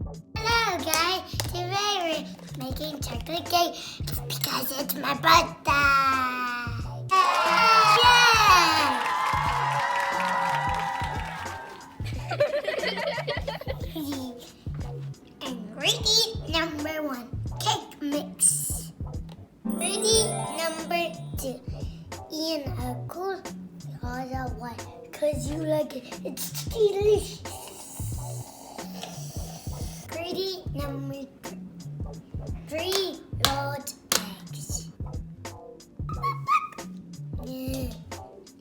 Hello guys, today we're making chocolate cake because it's my birthday. Yeah! Ingredient number 1, cake mix. Ingredient number 2, in a cool soda water because you like it. It's delicious. Ingredient number 3, rolled eggs.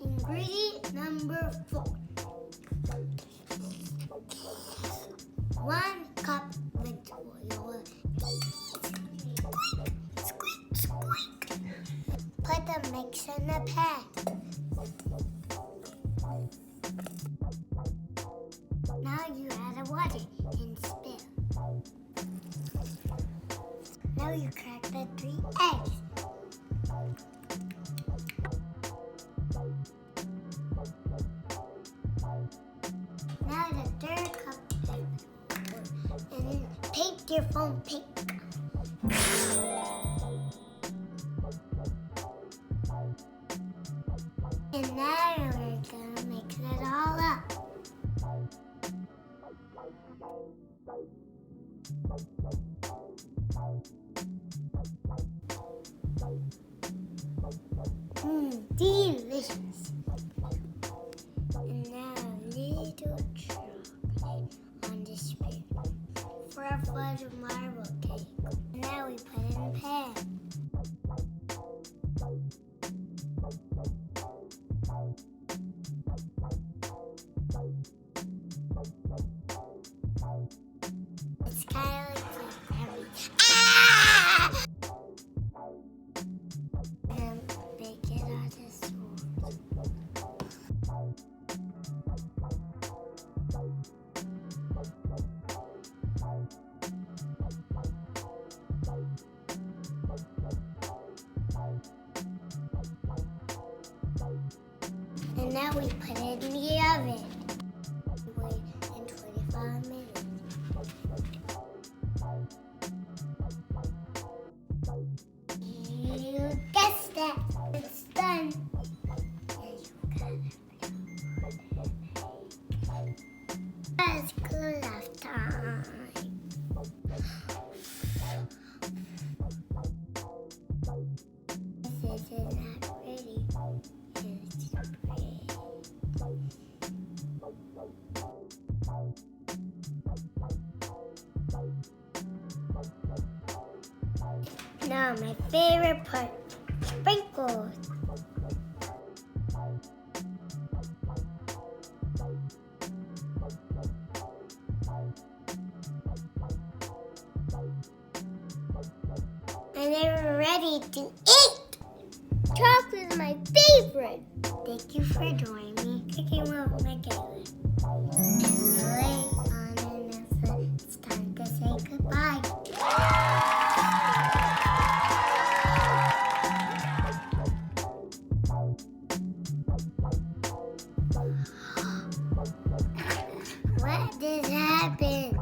Ingredient number 4, 1 cup mint oil. Squeak, squeak. Put the mix in the pan. Now you add the water and spill. Now you crack the 3 eggs. Now the 3rd cup and then paint your phone pink. And now we're gonna mix it all up. Delicious. And now a little chocolate on the spoon for a fudge marble cake. Now we put it in the pan. It's kind of like heavy. Ah! And bake it on the spoon. And now we put it in the oven. Wait in 25 minutes. You guessed it. It's done. It's cool off time. This is not pretty. It's pretty. Now my favorite part, sprinkles. And then we're ready to eat. Chocolate is my favorite. Thank you for joining me cooking with Michaela. It's time to say goodbye. What just happened?